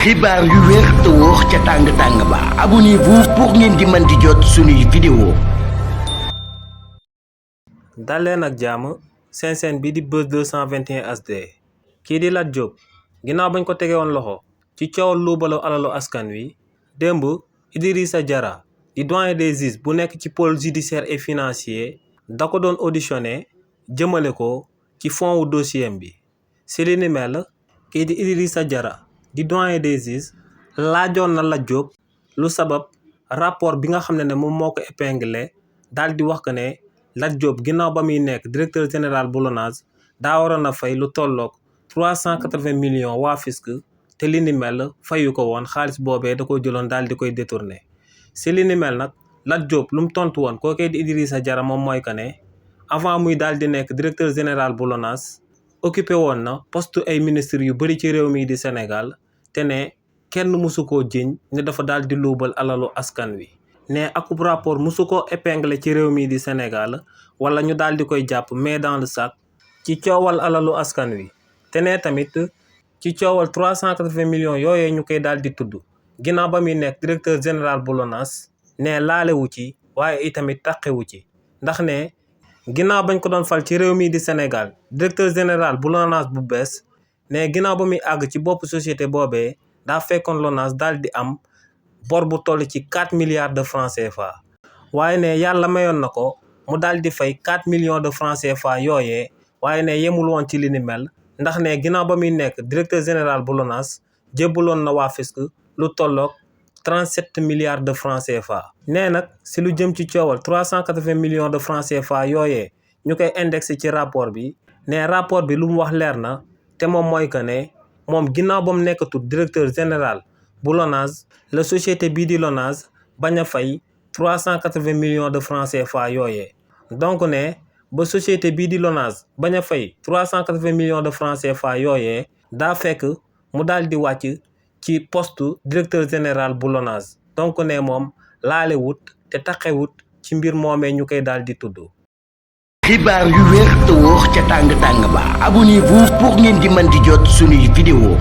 xibaar yu wér te wóor ca tàng-tàng ba abonnez-vous pour ngeen di mën di jot suñuy vidéo. dal leen ak jàmm seen chaîne bi di Buzz 221 HD kii di Lat Diop ginnaaw bañ ko tege woon loxo ci coowal luubalu alalu askan wi démb Idrissa Diarra di doyen des juges bu nekk ci pôle judiciaire et financier da ko doon auditionné jëmale ko ci fond wu dossier bi si li ni mel kii di Idrissa Diarra di doyen des juges laajoon na Lat Diop lu sabab rapport bi nga xam ne moom moo ko épinglé daal di wax que ne Lat Diop ginnaaw ba muy nekk directeur général bu LONASE daa waroon a fay lu tolloog 380 millions waa fisc te li ni mel fayu ko woon xaalis boobee da ko jëloon daal di koy détourné si li ni mel nag Lat Diop lu mu tontu woon kookee di Idrissa Diarra moom mooy que ne avant muy daal di nekk directeur général bu LONASE occupé woon na poste ay ministres yu bëri ci réew mi di Sénégal te ne kenn mësu koo jiñ ne dafa daal di luubal alalu askan wi ne akub rapport mësu koo épinglé ci réew mi di Sénégal wala ñu daal di koy jàpp mais dans le sac ci coowal alalu askan wi te ne tamit ci coowal 380 millions yooyee ñu koy daal di tudd ginnaaw ba muy nekk directeur général bu LONASE ne laalewu ci waaye itamit taqewu ci ndax ne ginnaaw bañ ko doon fal ci réew mi di Sénégal directeur général bu LONASE bu bees ne ginnaaw ba muy àgg ci bopp société boobee daa fekkoon LONASE daal di am bor bu toll ci 4 milliards de francs CFA waaye ne yàlla mayoon na ko mu daal di fay 4 millions de francs CFA yooyee waaye ne yemul woon ci li ni mel ndax ne ginnaaw ba muy nekk directeur général bu LONASE jébbaloon na waa fisc lu tolloog 37 milliards de francs CFA. nee nag si lu jëm ci coowal 380 millions de francs CFA yooyee ñu koy indexé ci rapport bi ne rapport bi lu mu wax leer na te moom mooy que ne moom ginnaaw ba mu nekkatul directeur général bu LONASE la société bii di LONASE bañ a fay 380 millions de francs CFA yooyee donc ne ba société bii di LONASE bañ a fay 380 millions de francs CFA yooyee daa fekk mu daal di wàcc ci poste directeur général bu LONASE donc ne moom laale wut te taqewut ci mbir moomee ñu koy daal di tudd. xibaar yu wér te wóor ca tàng-tàng ba abonnez-vous pour ngeen di mën di jot suñuy vidéo.